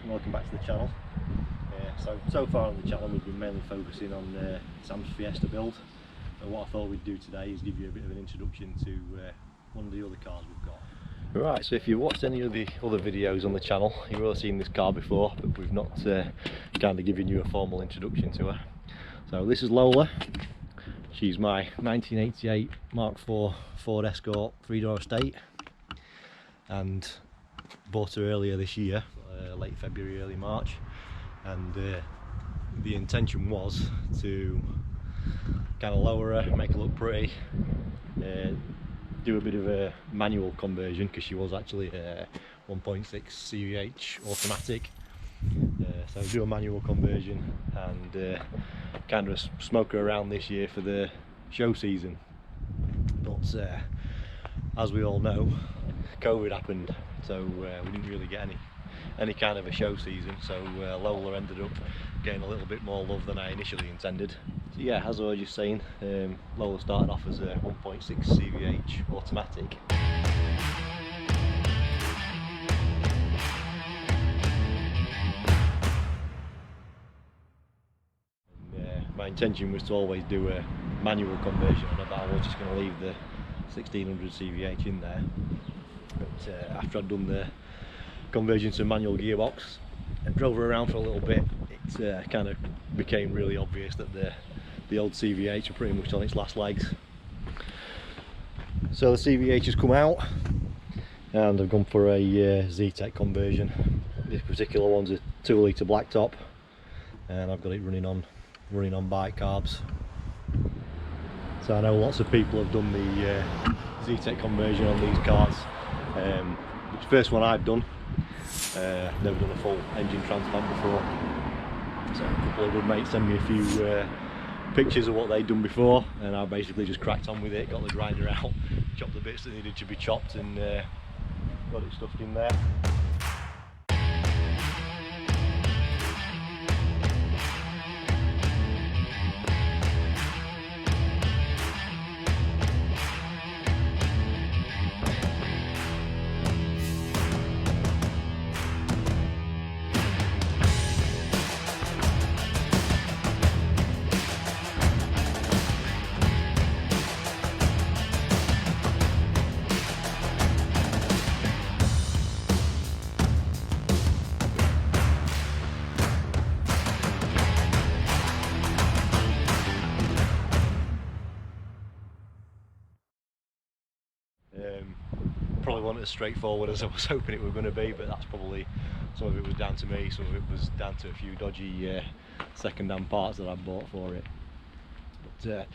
and welcome back to the channel. So far on the channel we've been mainly focusing on Sam's Fiesta build, and what I thought we'd do today is give you a bit of an introduction to one of the other cars we've got. Right, so if you've watched any of the other videos on the channel, you've all seen this car before, but we've not kind of given you a formal introduction to her. So this is Lola. She's my 1988 Mark IV Ford Escort 3-door estate, and bought her earlier this year, late February, early March, and the intention was to kind of lower her, make her look pretty, do a bit of a manual conversion because she was actually a 1.6 CVH automatic, so do a manual conversion and kind of smoke her around this year for the show season. But as we all know, COVID happened, so we didn't really get any kind of a show season, so Lola ended up getting a little bit more love than I initially intended. So yeah, as I was just saying, Lola started off as a 1.6 CVH automatic. And, my intention was to always do a manual conversion on it, but I was just going to leave the 1600 CVH in there. But after I'd done the conversion to a manual gearbox and drove her around for a little bit, it kind of became really obvious that the old CVH are pretty much on its last legs. So the CVH has come out and I've gone for a Z-Tech conversion. This particular one's a 2-litre blacktop, and I've got it running on bike carbs. So I know lots of people have done the Z-Tech conversion on these cars. It's the first one I've done. Never done a full engine transplant before, so a couple of good mates sent me a few pictures of what they'd done before, and I basically just cracked on with it, got the grinder out, chopped the bits that needed to be chopped, and got it stuffed in there. Probably wasn't as straightforward as I was hoping it was going to be, but that's probably, some of it was down to me, some of it was down to a few dodgy second-hand parts that I bought for it. But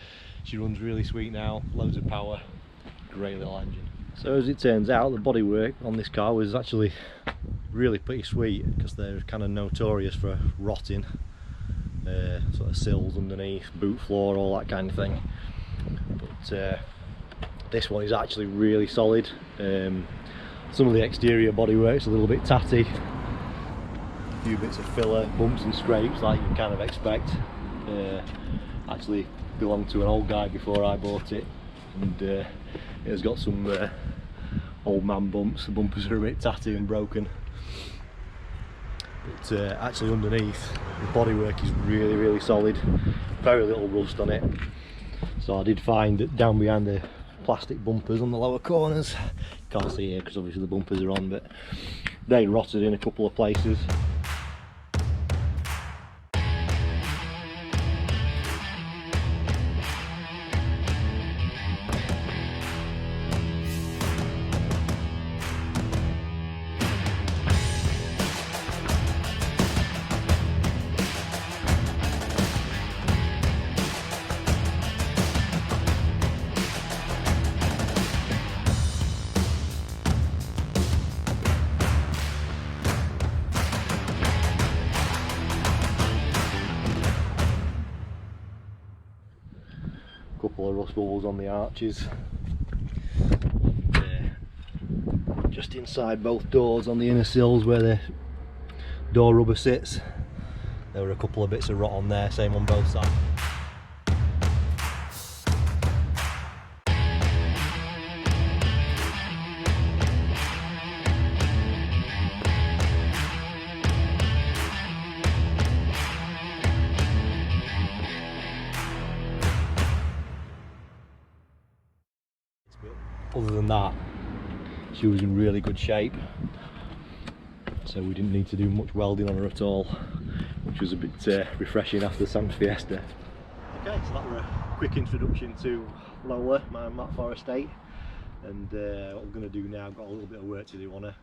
she runs really sweet now, loads of power, great little engine. So as it turns out, the bodywork on this car was actually really pretty sweet, because they're kind of notorious for rotting, sort of sills underneath, boot floor, all that kind of thing. But this one is actually really solid. Some of the exterior bodywork's a little bit tatty, a few bits of filler, bumps and scrapes like you kind of expect. Actually belonged to an old guy before I bought it, and it has got some old man bumps. The bumpers are a bit tatty and broken, but actually underneath the bodywork is really solid, very little rust on it. So I did find that down behind the plastic bumpers on the lower corners, can't see here because obviously the bumpers are on, but they rotted in a couple of places. Couple of rust bubbles on the arches. Just inside both doors on the inner sills where the door rubber sits, there were a couple of bits of rot on there, same on both sides. other than that, she was in really good shape, so we didn't need to do much welding on her at all, which was a bit refreshing after the Sans Fiesta. Okay, so that was a quick introduction to Lola, my Mat 4 estate, and what we're going to do now, got a little bit of work to do on her.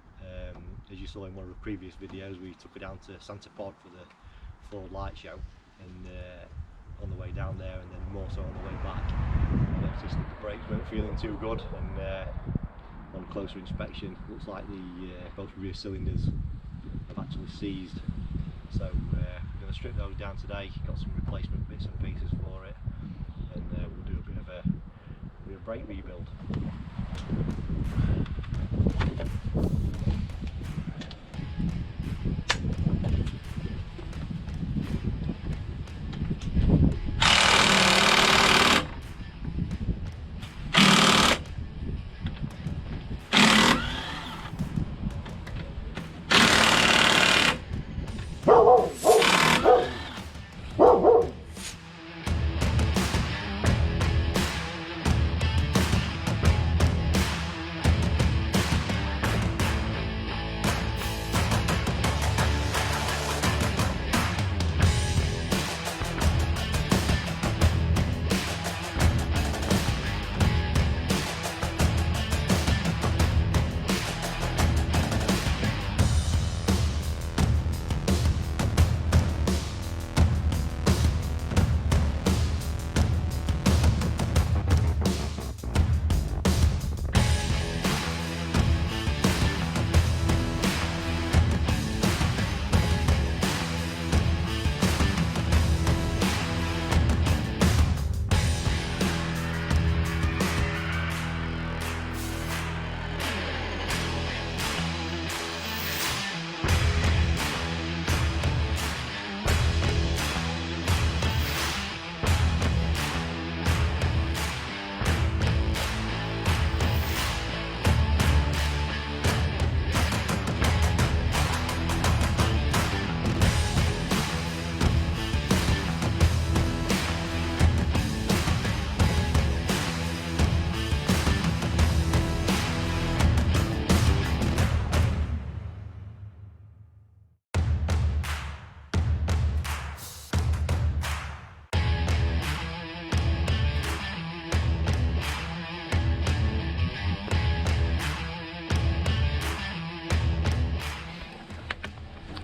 As you saw in one of the previous videos, we took her down to Santa Pod for the Ford Light Show, and on the way down there, and then more so on the way back, I noticed that the brakes weren't feeling too good, and on closer inspection, looks like both rear cylinders have actually seized. So we're going to strip those down today. Got some replacement bits and pieces for it, and we'll do a bit of a brake rebuild.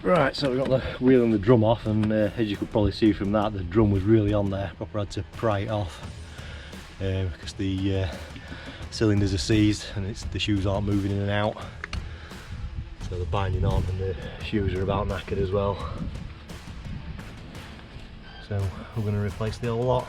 Right, so we got the wheel and the drum off, and as you could probably see from that, the drum was really on there. Proper had to pry it off because the cylinders are seized and the shoes aren't moving in and out. So they're binding on, and the shoes are about knackered as well. So we're going to replace the whole lot.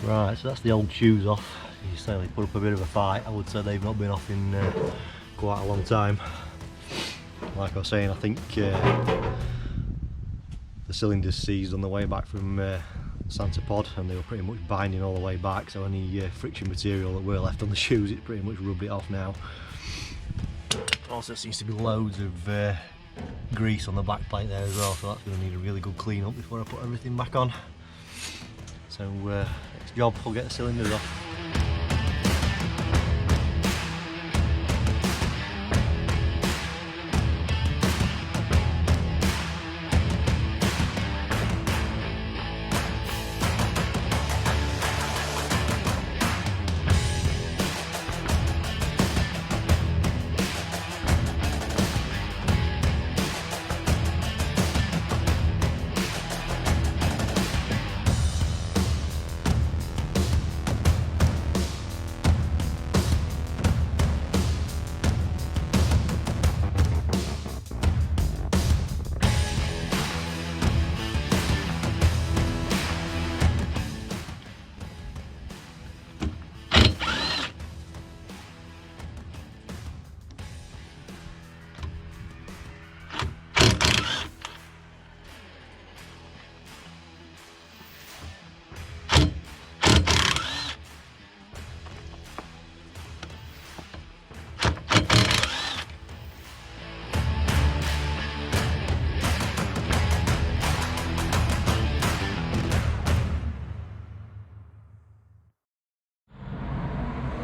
Right, so that's the old shoes off. You certainly put up a bit of a fight. I would say they've not been off in quite a long time. Like I was saying, I think the cylinders seized on the way back from Santa Pod, and they were pretty much binding all the way back, so any friction material that were left on the shoes, it pretty much rubbed it off now. Also seems to be loads of grease on the back plate there as well, so that's going to need a really good clean up before I put everything back on. So next job, we'll get the cylinders off.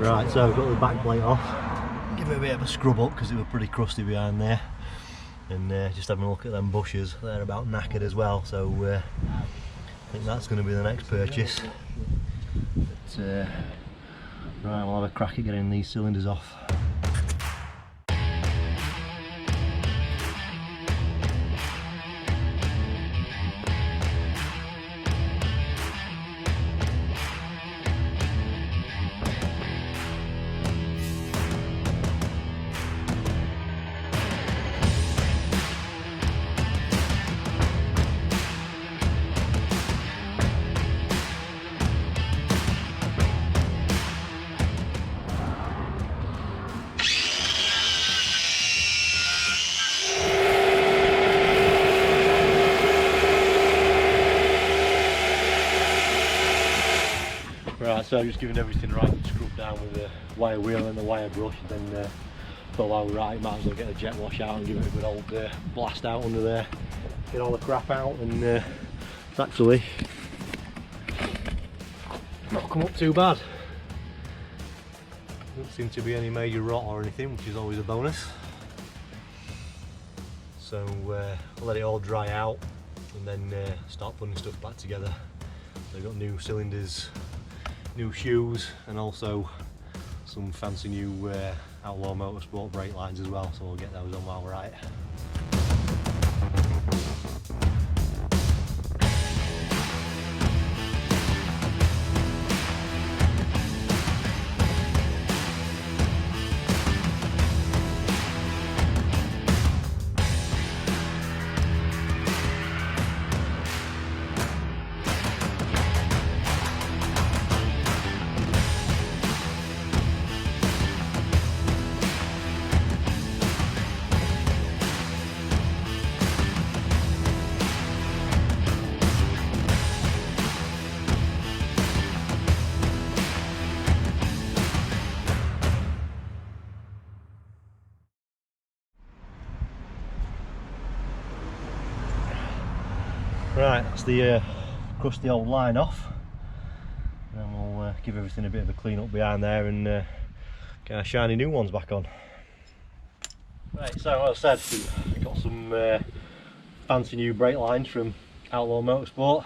Right, so I've got the back plate off. Give it a bit of a scrub up because it was pretty crusty behind there. And just having a look at them bushes, they're about knackered as well, so I think that's going to be the next purchase. But, right, we'll have a crack at getting these cylinders off. Right, so just giving everything right and scrubbed down with the wire wheel and the wire brush, then thought, well, right, might as well get the jet wash out and give it a good old blast out under there, get all the crap out, and it's actually not come up too bad. Doesn't seem to be any major rot or anything, which is always a bonus. So we'll let it all dry out and then start putting stuff back together. So I've got new cylinders, new shoes, and also some fancy new Outlaw Motorsport brake lines as well, so we'll get those on while we're at it. Right, that's the crusty old line off, and then we'll give everything a bit of a clean up behind there and get our shiny new ones back on. Right, so as I said, we've got some fancy new brake lines from Outlaw Motorsport,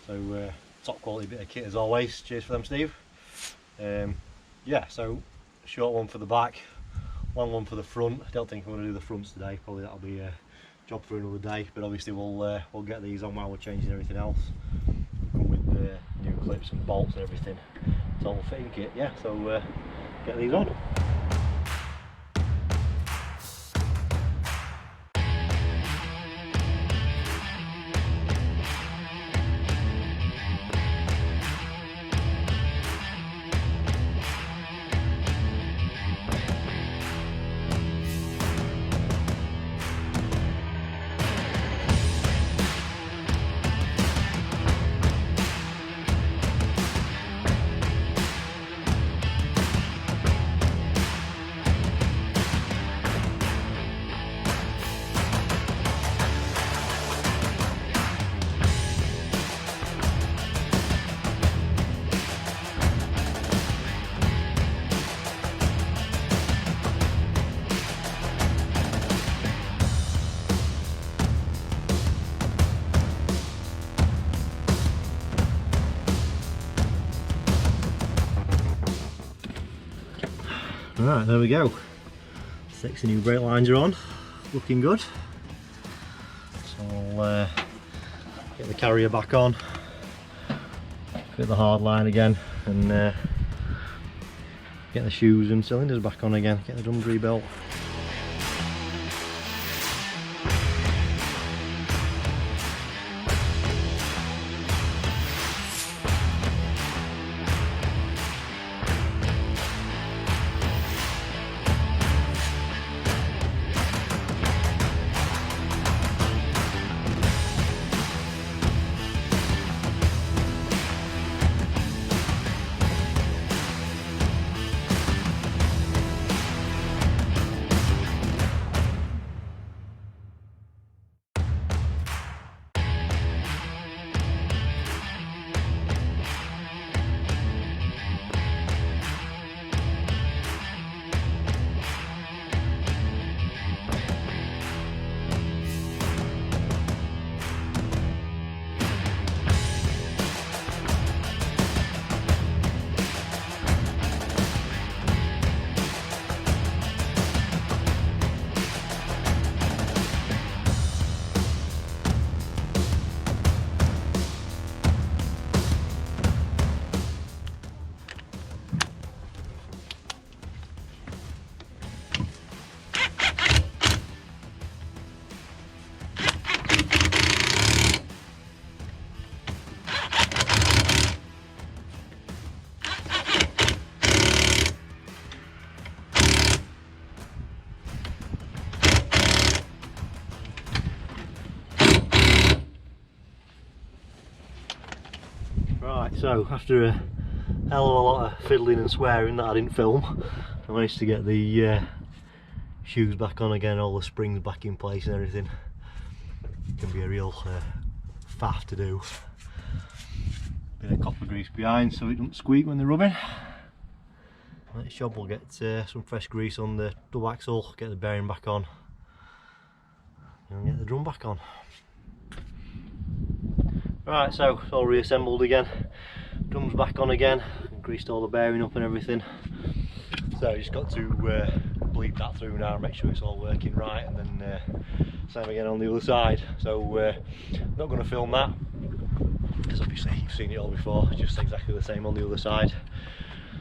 so top quality bit of kit as always. Cheers for them, Steve. Yeah, so short one for the back, long one for the front. I don't think I'm going to do the fronts today, probably that'll be job for another day, but obviously we'll get these on while we're changing everything else. Come with new clips and bolts and everything. It's all fitting kit, yeah, so get these on. Right, there we go. Sexy new brake lines are on, looking good. So I'll get the carrier back on, fit the hard line again, and get the shoes and cylinders back on again, get the drums rebuilt. Right, so after a hell of a lot of fiddling and swearing that I didn't film, I managed to get the shoes back on again, all the springs back in place and everything. It can be a real faff to do. Bit of copper grease behind so it doesn't squeak when they're rubbing. Next job we'll get some fresh grease on the double axle, get the bearing back on and get the drum back on. Right, so it's all reassembled again, drum's back on again, greased all the bearing up and everything. So just got to bleed that through now and make sure it's all working right, and then same again on the other side. So not going to film that because obviously you've seen it all before, just exactly the same on the other side.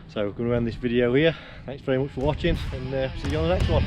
So I'm going to end this video here. Thanks very much for watching, and see you on the next one.